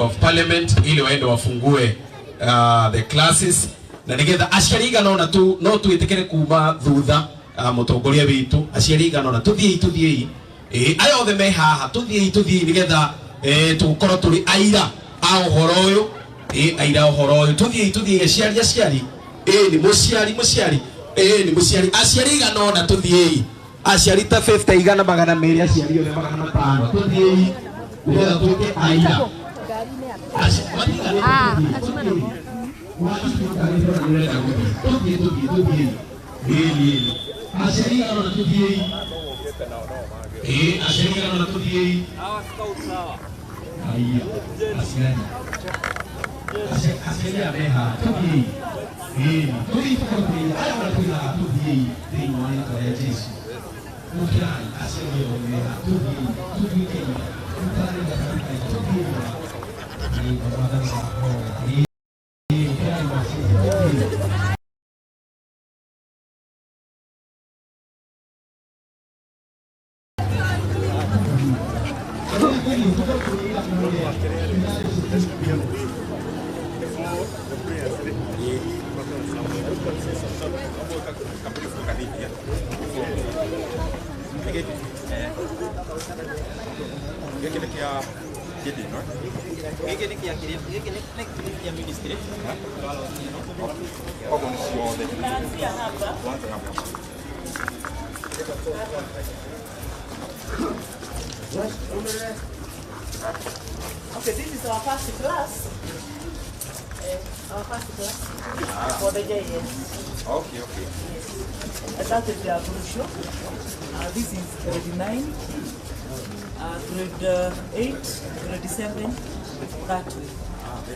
of Parliament ili waende wafungue the classes na nigetha aciariga no tuitekere kuma thutha mutongoria witu aciariga no tuthie ayo othe me haha tuthie nigetha tukorwo turi aira a uhoro uyu aira uhoro uyu tuthie aciari ni muciari ni muciari aciariga no na tuthie aciari ta 50 igana magana meri aciari othe magana 5 tuthie nigetha tuke aira Okay, this is our first class. Our first class for the JS. Okay. Yes. That is the brochure. This is grade 9, grade 8, grade 7, that way.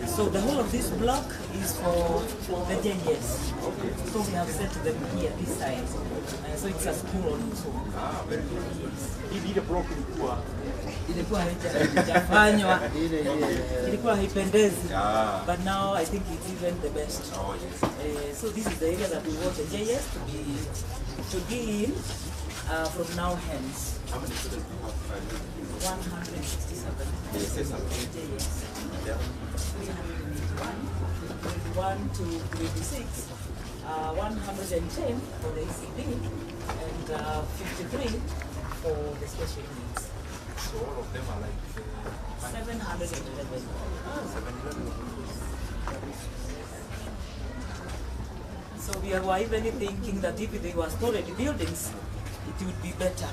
So the whole of this block is for the JS. Okay. So we have set them here, this side. So it's a school also. Very good. Yes. Ili block ilikuwa ilikuwa haipendezi, but now I think it's even the best. Oh, yes. So this is the area that we want the JS to be in from now hence. How many students do you have? 167. Yes. JS. Yeah. 381 to grade 6. 110 for the ECD and 53 for the special needs. So all of them are like 711. 711. So we were even thinking that if they were storage buildings, it would be better.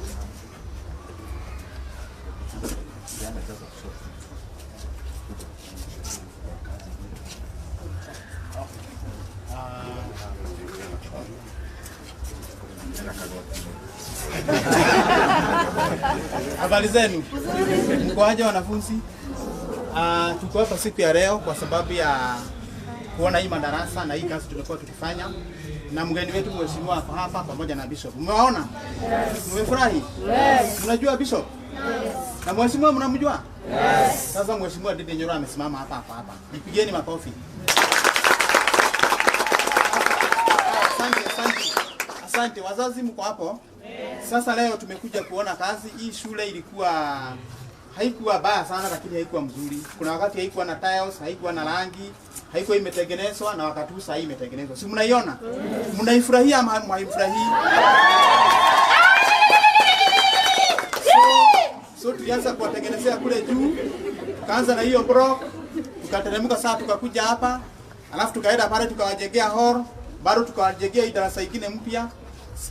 Habari zenu. Mkoaje wanafunzi? Tuko hapa siku ya leo kwa sababu ya kuona hii madarasa na hii kazi tumekuwa tukifanya. Na mgeni wetu mheshimiwa hapa hapa pamoja na Bishop. Umewaona? Yes. Mmefurahi? Yes. Mnajua Bishop? Yes. Na mheshimiwa mnamjua? Yes. Sasa mheshimiwa Dede Nyoro amesimama hapa. Nipigeni makofi. Asante wazazi mko hapo. Yes. Sasa leo tumekuja kuona kazi. Hii shule haikuwa baya sana lakini haikuwa mzuri. Kuna wakati haikuwa na tiles, haikuwa na rangi, haikuwa imetengenezwa na wakati huu sasa imetengenezwa. Si mnaiona? Yes. Mnaifurahia ama mhaifurahii? So tulianza kuwatengenezea kule juu. Tukaanza na hiyo block, tukateremka sasa tukakuja hapa. Alafu tukaenda pale tukawajengea hall, bado tukawajengea darasa lingine mpya.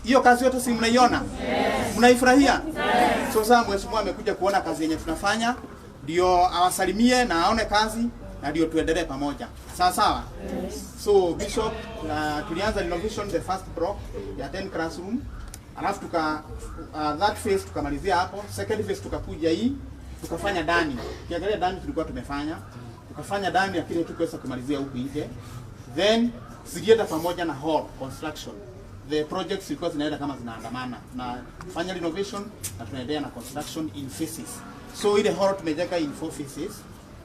Hiyo kazi yote si mnaiona? Yes. Mnaifurahia? Yes. So sasa mheshimiwa amekuja kuona kazi yenye tunafanya, ndio awasalimie na aone kazi na ndio tuendelee pamoja. Sawa? Yes. So Bishop, tulianza renovation the first block ya 10 classroom. Alafu that phase tukamalizia hapo. Second phase tukakuja hii, tukafanya ndani. Kiangalia ndani tulikuwa tumefanya. Tukafanya ndani ya kile tukaweza kumalizia huku nje. Then zikienda pamoja na hall construction. The projects zilikuwa zinaenda kama zinaandamana na fanya renovation na tunaendelea na construction in phases. So ile hall tumejenga in 4 phases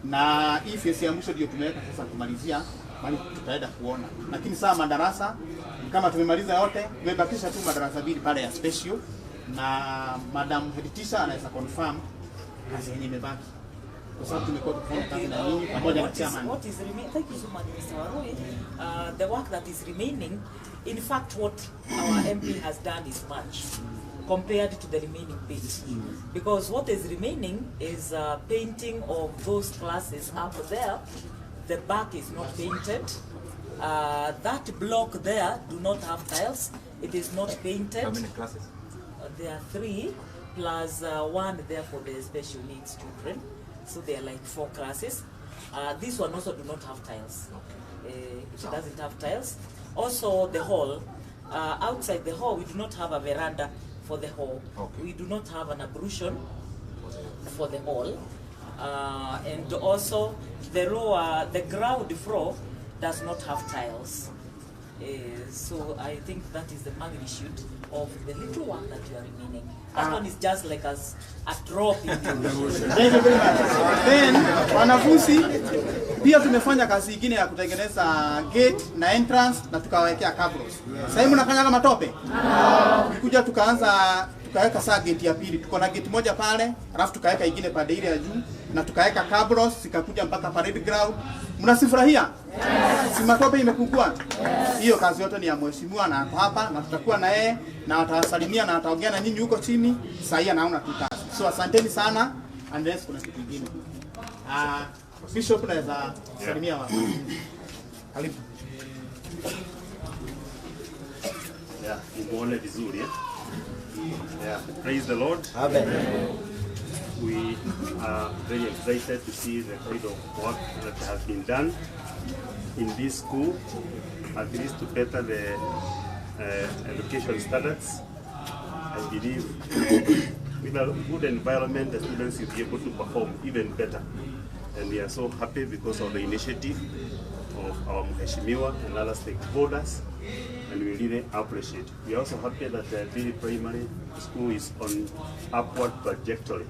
na hii phase ya mwisho ndio tumeweka sasa kumalizia, bali tutaenda kuona. Lakini sasa madarasa kama tumemaliza yote, tumebakisha tu madarasa 2 pale ya special na madam head teacher anaweza confirm kazi yenyewe imebaki. kwa sababu tumekuwa tukifanya kazi na nyinyi pamoja na chairman. What is remaining? Thank you so much, Mr. Warui. The work that is remaining, in fact, what our MP has done is much compared to the remaining bit. Because what is remaining is painting of those classes up there. The back is not painted. That block there do not have tiles. It is not painted. How many classes? There are 3 plus 1 there for the special needs children. So they are like 4 classes. This one also do not have tiles. It doesn't have tiles. Also the hall, outside the hall we do not have a veranda for the hall. Okay. We do not have an ablution for the hall. And also the ground floor does not have tiles. So I think that is the magnitude of the little one that you are remaining. That one is just like a drop in the ocean. Thank you very much. Then wanafunzi pia tumefanya kazi nyingine ya kutengeneza gate na entrance na tukawekea cabros. Sasa hivi mnafanya kama tope? Tulikuja tukaweka saa gate ya pili. Tuko na gate moja pale, alafu tukaweka ingine pande ile ya juu na tukaweka cabros zikakuja mpaka parade ground. Mnasifurahia? Yes. Si matope imepungua? Yes. Hiyo kazi yote ni ya mheshimiwa na ako hapa na tutakuwa na yeye na atawasalimia na ataongea na nyinyi huko chini. Sasa hii anaona tu kazi. So asanteni sana. Unless kuna kitu kingine. Bishop naweza salimia watu. Karibu. Yeah, umeone vizuri eh? Yeah, praise the Lord. Amen. We are very excited to see the kind of work that has been done in this school, at least to better the education standards. I believe with a good environment, the students will be able to perform even better. And we are so happy because of the initiative of our Mheshimiwa and other stakeholders, and we really appreciate. We are also happy that the Daily Primary School is on upward trajectory,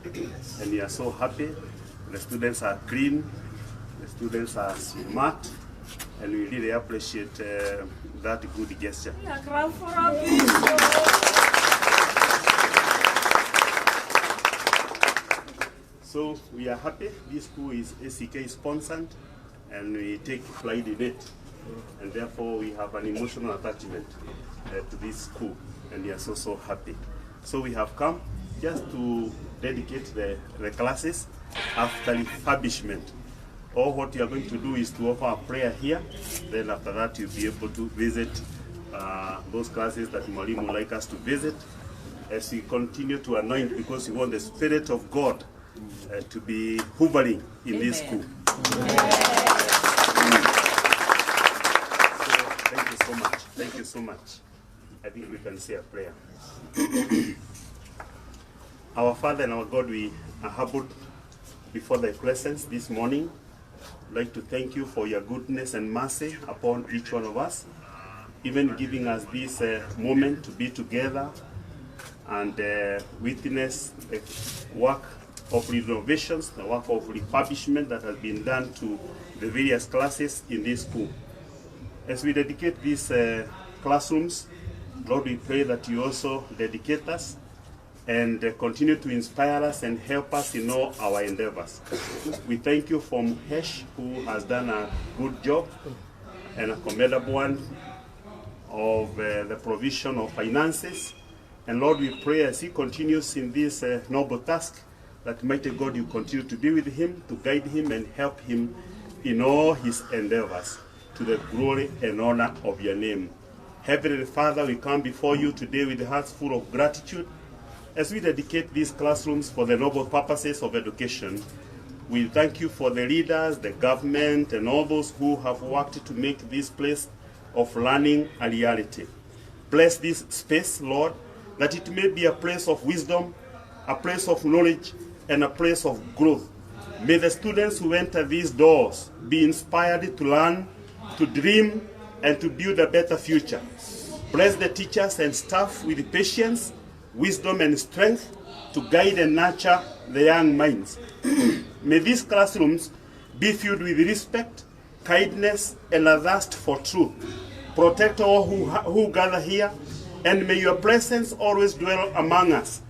and we are so happy. The students are clean, the students are smart, and we really appreciate that good gesture. So we are happy. This school is ACK sponsored, and we take pride in it, and therefore we have an emotional attachment to this school, and we are so happy. So we have come just to dedicate the classes after refurbishment. All what you are going to do is to offer a prayer here, then after that you'll be able to visit those classes that Mwalimu would like us to visit as we continue to anoint, because we want the Spirit of God to be hovering in this school. Thank you so much. Thank you so much. I think we can say a prayer. Our Father and our God, we are humbled before thy presence this morning. I'd like to thank you for your goodness and mercy upon each one of us, even giving us this moment to be together and witness the work of renovations, the work of refurbishment that has been done to the various classes in this school. As we dedicate these classrooms, Lord, we pray that you also dedicate us and continue to inspire us and help us in all our endeavors. We thank you for Mhesh, who has done a good job and a commendable one of the provision of finances. And Lord, we pray as he continues in this noble task, that mighty God, you continue to be with him, to guide him and help him in all his endeavors, to the glory and honor of your name. Heavenly Father, we come before you today with hearts full of gratitude as we dedicate these classrooms for the noble purposes of education. We thank you for the leaders, the government, and all those who have worked to make this place of learning a reality. Bless this space, Lord, that it may be a place of wisdom, a place of knowledge, and a place of growth. May the students who enter these doors be inspired to learn, to dream, and to build a better future. Bless the teachers and staff with patience, wisdom, and strength to guide and nurture the young minds. May these classrooms be filled with respect, kindness, and a thirst for truth. Protect all who gather here, and may your presence always dwell among us,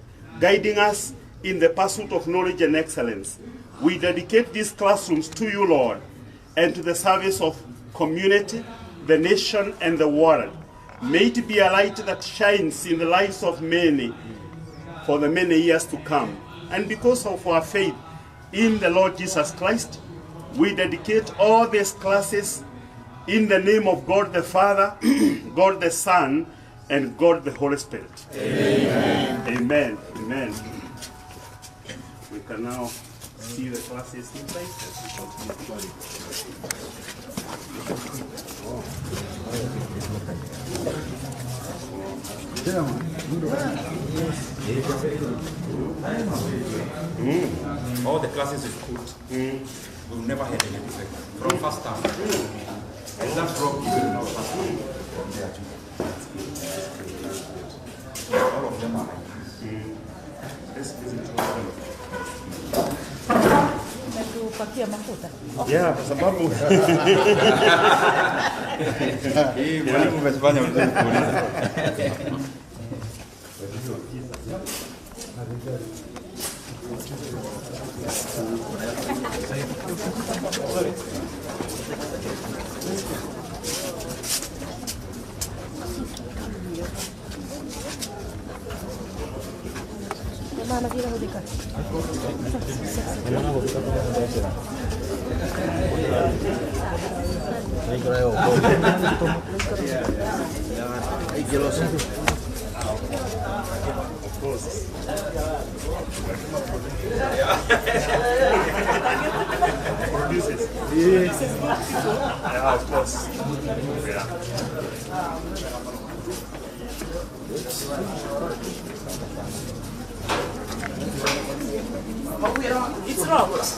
guiding us in the pursuit of knowledge and excellence. we dedicate these classrooms to you, Lord, and to the service of community, the nation, and the world. May it be a light that shines in the lives of many for the many years to come. And because of our faith in the Lord Jesus Christ, we dedicate all these classes in the name of God the Father, God the Son, and God the Holy Spirit. Amen. Amen. Amen. We can now see the classes in place as we continue. All the classes is good. We've never had any defect. From first time. Exam drop even now. From there too. All of them are like this. This is Umetupakia mafuta. Yeah, kwa sababu hii mwalimu umefanya vizuri kuuliza. Mana kita berikan? produces. Yeah, of course. Yeah. It's locked.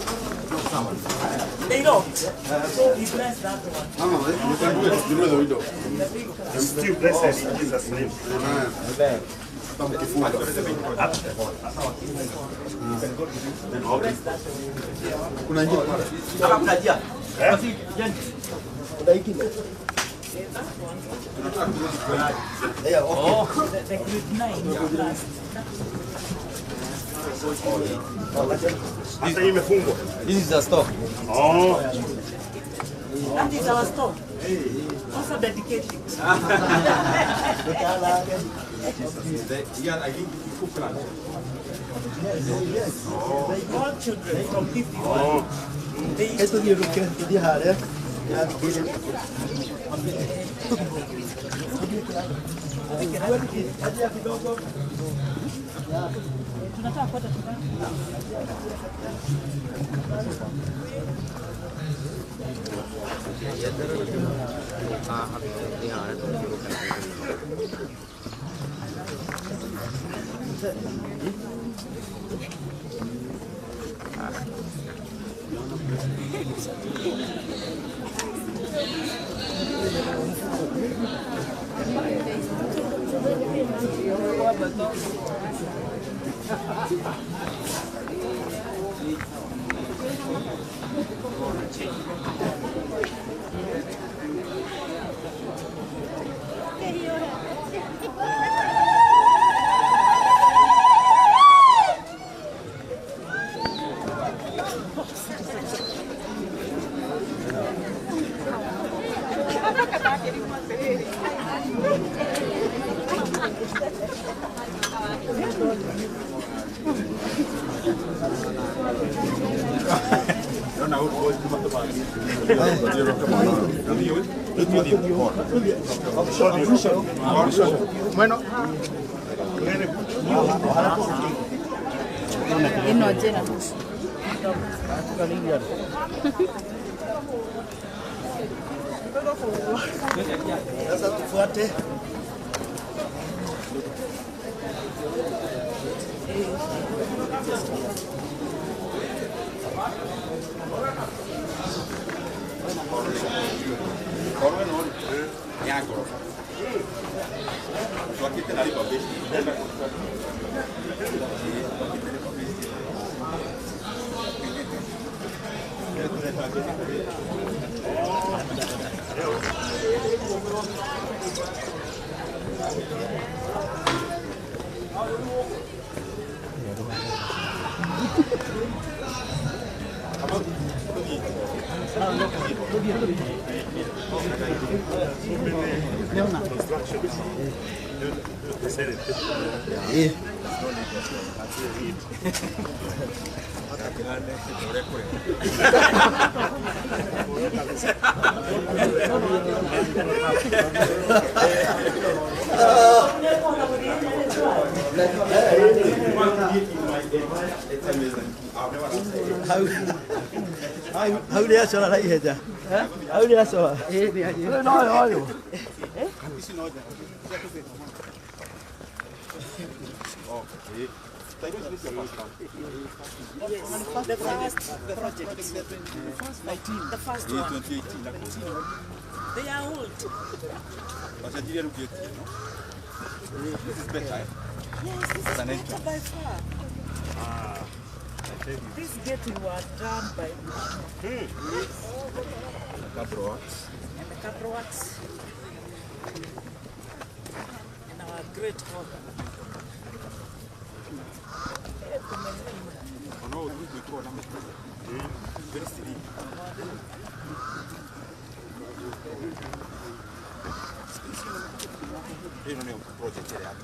They locked. So we press that one. No, you can do it through the window. Still blessed in Jesus' name. Kuna ingine pale. The grade 9 class. Hata hii imefungwa. This is the stock. Oh. That is our stock. Also dedicated. Yeah, I think you cook lunch. All children from 50. Oh. Esto dia ruke, dia hare. Ya, Tunataka kwenda tukani. bueno. Ino jena. Sasa tufuate. How dia sola lai heja. How dia sola. No. Yes, the first project. The first one. 2018. They are old. But I didn't get it, no? This is better. Yes, this is better by far. This getting was done by The couple works. and the couple works and our great hall. Oh no, we go on. Very silly. You don't know project here.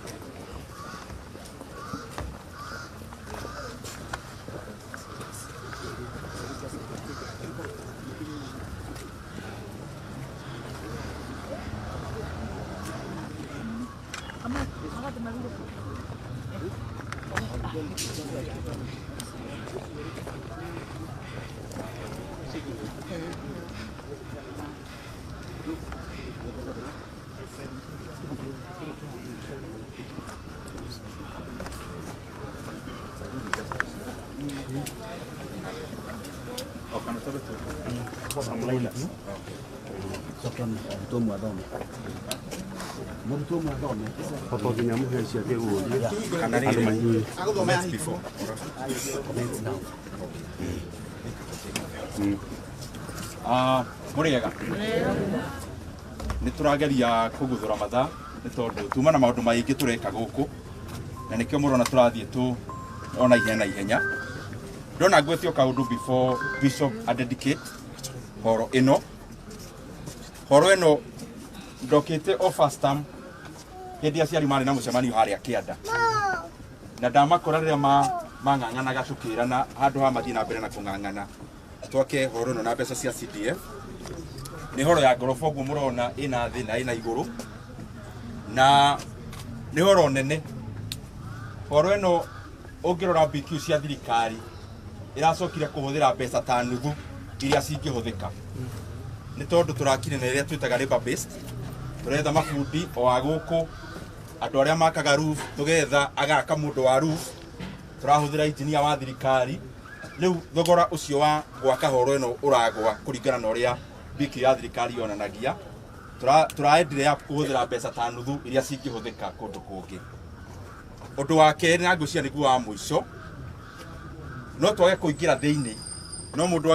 Muriega niturageria kuguthura mathaa ni tondu tuma na maundu maingi tureka guku na nikio murona turathie tu ona ihenya ndona ngwetio kaundu before Bishop dedicate horo ino ndokite o first time hindi aciari mari na mucemanio haria kianda na ndamakora riria mang'ang'ana gacukira na handu ha mathii na mbere na kung'ang'ana twoke horo no na mbeca cia CDF ni horo ya ngoroba uguo murona ina thi na ina iguru na ni horo nene horo ino ungirora BQ cia thirikari iracokire kuhuthira mbeca ta nuthu iria cingihuthika ni tondu turakire na iria twitaga labor based turetha mabundi o aguku andu aria makaga roof tugetha agaka mundu wa roof turahuthira engineer wa thirikari riu thogora ucio wa gwaka horo ino uragwa kuringana na uria BQ ya thirikari yonanagia turaendelea kuhuthira mbeca ta nuthu iria cingihuthika kundu kungi undu wa keri na ngucia niguo wa muico no twage kuingira thiini no mundu